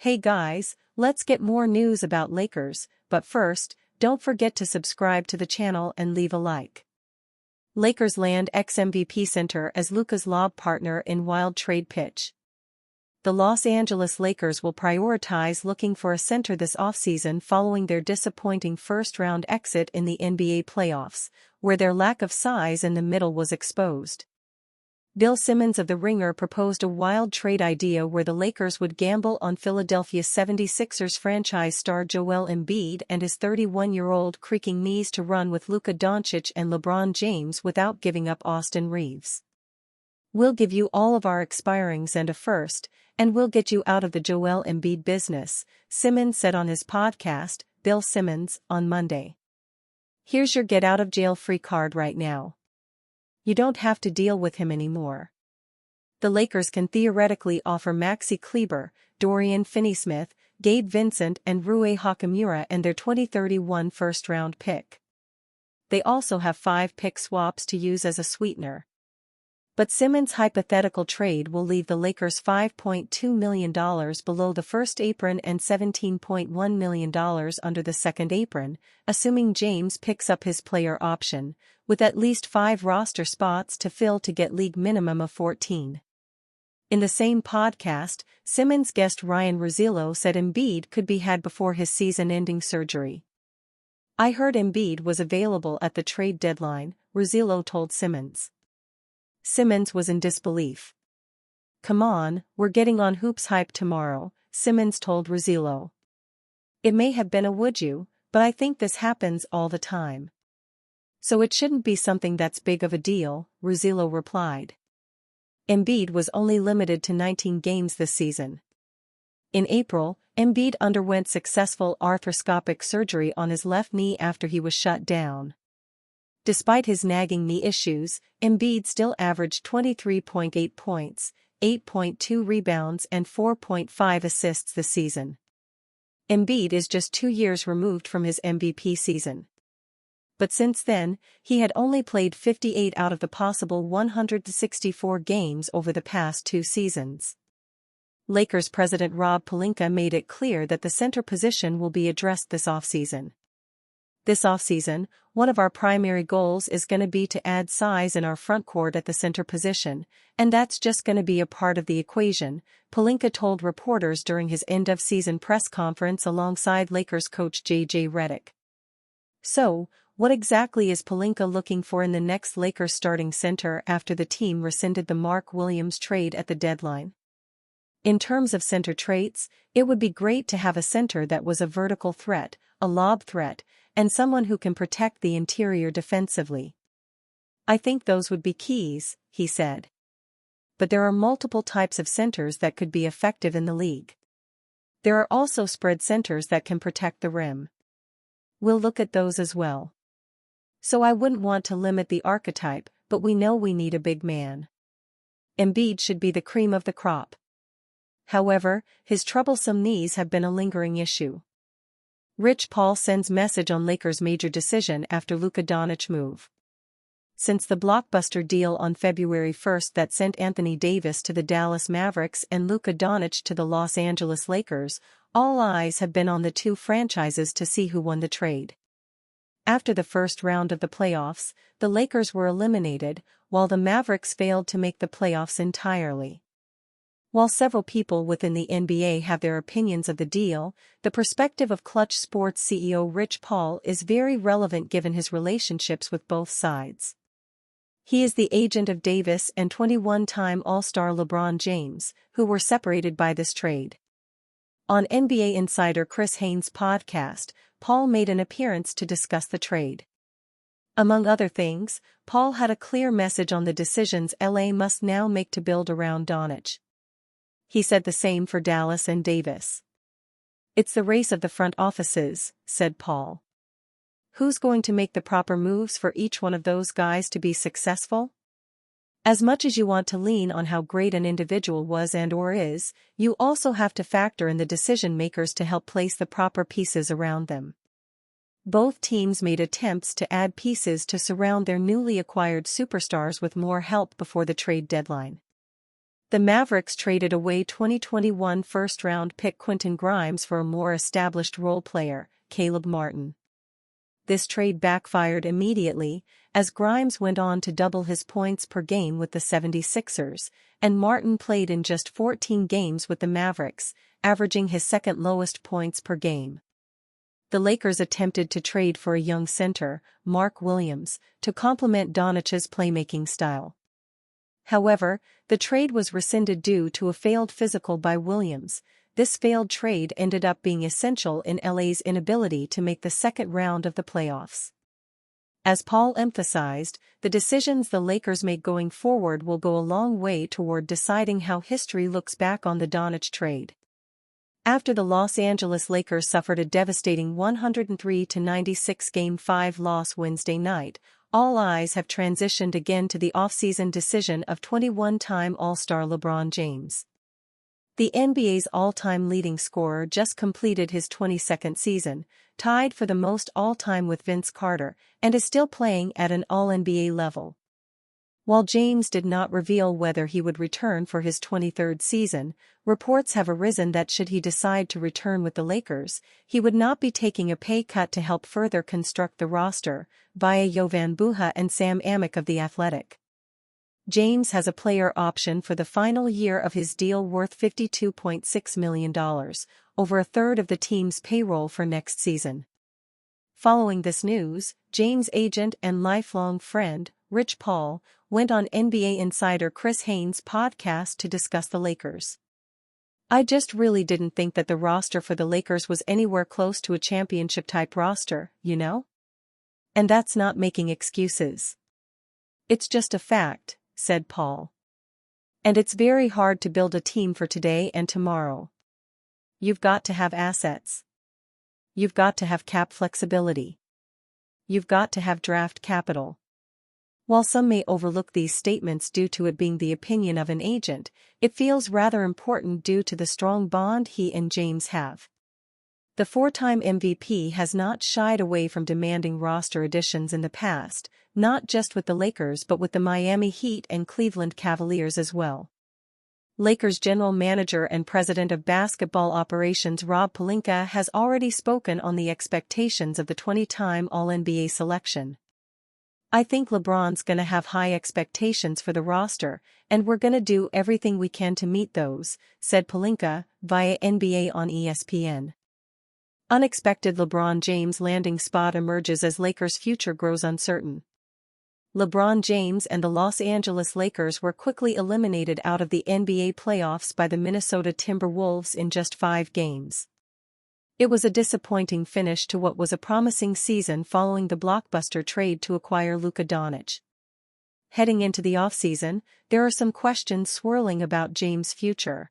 Hey guys, let's get more news about Lakers, but first, don't forget to subscribe to the channel and leave a like. Lakers land ex-MVP center as Luka's lob partner in wild trade pitch. The Los Angeles Lakers will prioritize looking for a center this offseason following their disappointing first-round exit in the NBA playoffs, where their lack of size in the middle was exposed. Bill Simmons of The Ringer proposed a wild trade idea where the Lakers would gamble on Philadelphia 76ers franchise star Joel Embiid and his 31-year-old creaking knees to run with Luka Doncic and LeBron James without giving up Austin Reeves. "We'll give you all of our expirings and a first, and we'll get you out of the Joel Embiid business," Simmons said on his podcast, Bill Simmons, on Monday. "Here's your get-out-of-jail-free card right now. You don't have to deal with him anymore." The Lakers can theoretically offer Maxi Kleber, Dorian Finney-Smith, Gabe Vincent and Rui Hachimura and their 2031 first-round pick. They also have 5 pick swaps to use as a sweetener. But Simmons' hypothetical trade will leave the Lakers $5.2 million below the first apron and $17.1 million under the second apron, assuming James picks up his player option, with at least 5 roster spots to fill to get league minimum of 14. In the same podcast, Simmons guest Ryan Russillo said Embiid could be had before his season-ending surgery. "I heard Embiid was available at the trade deadline," Russillo told Simmons. Simmons was in disbelief. "Come on, we're getting on hoops hype tomorrow," Simmons told Russillo. "It may have been a would you, but I think this happens all the time. So it shouldn't be something that's big of a deal," Russillo replied. Embiid was only limited to 19 games this season. In April, Embiid underwent successful arthroscopic surgery on his left knee after he was shut down. Despite his nagging knee issues, Embiid still averaged 23.8 points, 8.2 rebounds and 4.5 assists this season. Embiid is just 2 years removed from his MVP season. But since then, he had only played 58 out of the possible 164 games over the past 2 seasons. Lakers president Rob Pelinka made it clear that the center position will be addressed this offseason. "This offseason, one of our primary goals is going to be to add size in our frontcourt at the center position, and that's just going to be a part of the equation," Pelinka told reporters during his end-of-season press conference alongside Lakers coach J.J. Redick. So, what exactly is Pelinka looking for in the next Lakers starting center after the team rescinded the Mark Williams trade at the deadline? In terms of center traits, it would be great to have a center that was a vertical threat, a lob threat, and someone who can protect the interior defensively. "I think those would be keys," he said. "But there are multiple types of centers that could be effective in the league. There are also spread centers that can protect the rim. We'll look at those as well. So I wouldn't want to limit the archetype, but we know we need a big man. Embiid should be the cream of the crop. However, his troublesome knees have been a lingering issue." Rich Paul sends message on Lakers' major decision after Luka Doncic move. Since the blockbuster deal on February 1 that sent Anthony Davis to the Dallas Mavericks and Luka Doncic to the Los Angeles Lakers, all eyes have been on the two franchises to see who won the trade. After the first round of the playoffs, the Lakers were eliminated, while the Mavericks failed to make the playoffs entirely. While several people within the NBA have their opinions of the deal, the perspective of Clutch Sports CEO Rich Paul is very relevant given his relationships with both sides. He is the agent of Davis and 21-time All-Star LeBron James, who were separated by this trade. On NBA insider Chris Haynes' podcast, Paul made an appearance to discuss the trade. Among other things, Paul had a clear message on the decisions LA must now make to build around Doncic. He said the same for Dallas and Davis. "It's the race of the front offices," said Paul. "Who's going to make the proper moves for each one of those guys to be successful? As much as you want to lean on how great an individual was and/or is, you also have to factor in the decision makers to help place the proper pieces around them." Both teams made attempts to add pieces to surround their newly acquired superstars with more help before the trade deadline. The Mavericks traded away 2021 first-round pick Quentin Grimes for a more established role player, Caleb Martin. This trade backfired immediately, as Grimes went on to double his points per game with the 76ers, and Martin played in just 14 games with the Mavericks, averaging his second lowest points per game. The Lakers attempted to trade for a young center, Mark Williams, to complement Doncic's playmaking style. However, the trade was rescinded due to a failed physical by Williams. This failed trade ended up being essential in LA's inability to make the second round of the playoffs. As Paul emphasized, the decisions the Lakers make going forward will go a long way toward deciding how history looks back on the Doncic trade. After the Los Angeles Lakers suffered a devastating 103-96 Game 5 loss Wednesday night, all eyes have transitioned again to the offseason decision of 21-time All-Star LeBron James. The NBA's all-time leading scorer just completed his 22nd season, tied for the most all-time with Vince Carter, and is still playing at an All-NBA level. While James did not reveal whether he would return for his 23rd season, reports have arisen that should he decide to return with the Lakers, he would not be taking a pay cut to help further construct the roster, via Jovan Buha and Sam Amick of The Athletic. James has a player option for the final year of his deal worth $52.6 million, over a third of the team's payroll for next season. Following this news, James' agent and lifelong friend, Rich Paul, went on NBA insider Chris Haynes' podcast to discuss the Lakers. "I just really didn't think that the roster for the Lakers was anywhere close to a championship-type roster, you know? And that's not making excuses. It's just a fact," said Paul. "And it's very hard to build a team for today and tomorrow. You've got to have assets. You've got to have cap flexibility. You've got to have draft capital." While some may overlook these statements due to it being the opinion of an agent, it feels rather important due to the strong bond he and James have. The four-time MVP has not shied away from demanding roster additions in the past, not just with the Lakers but with the Miami Heat and Cleveland Cavaliers as well. Lakers general manager and president of basketball operations Rob Pelinka has already spoken on the expectations of the 20-time All-NBA selection. "I think LeBron's gonna have high expectations for the roster, and we're gonna do everything we can to meet those," said Pelinka, via NBA on ESPN. Unexpected LeBron James landing spot emerges as Lakers' future grows uncertain. LeBron James and the Los Angeles Lakers were quickly eliminated out of the NBA playoffs by the Minnesota Timberwolves in just 5 games. It was a disappointing finish to what was a promising season following the blockbuster trade to acquire Luka Doncic. Heading into the offseason, there are some questions swirling about James' future.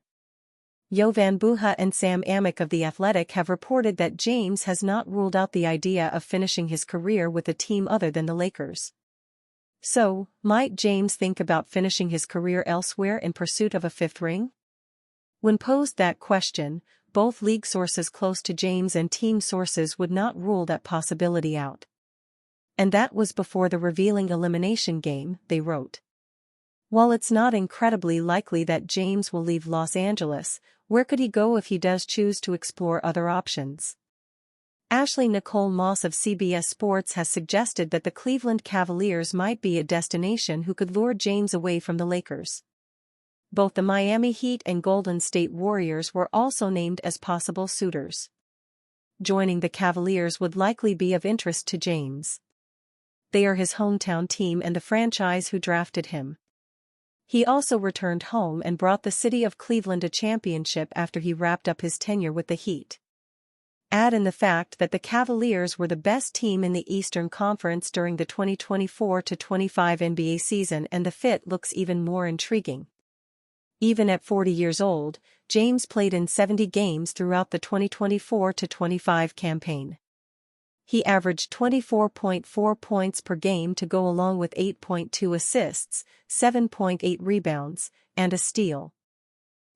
Jovan Buha and Sam Amick of The Athletic have reported that James has not ruled out the idea of finishing his career with a team other than the Lakers. So, might James think about finishing his career elsewhere in pursuit of a 5th ring? When posed that question, both league sources close to James and team sources would not rule that possibility out. And that was before the revealing elimination game, they wrote. While it's not incredibly likely that James will leave Los Angeles, where could he go if he does choose to explore other options? Ashley Nicole Moss of CBS Sports has suggested that the Cleveland Cavaliers might be a destination who could lure James away from the Lakers. Both the Miami Heat and Golden State Warriors were also named as possible suitors. Joining the Cavaliers would likely be of interest to James. They are his hometown team and the franchise who drafted him. He also returned home and brought the city of Cleveland a championship after he wrapped up his tenure with the Heat. Add in the fact that the Cavaliers were the best team in the Eastern Conference during the 2024-25 NBA season and the fit looks even more intriguing. Even at 40 years old, James played in 70 games throughout the 2024-25 campaign. He averaged 24.4 points per game to go along with 8.2 assists, 7.8 rebounds, and a steal.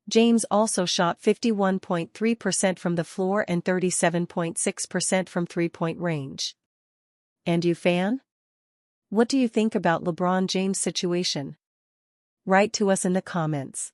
James also shot 51.3% from the floor and 37.6% from three-point range. And you fan? What do you think about LeBron James' situation? Write to us in the comments.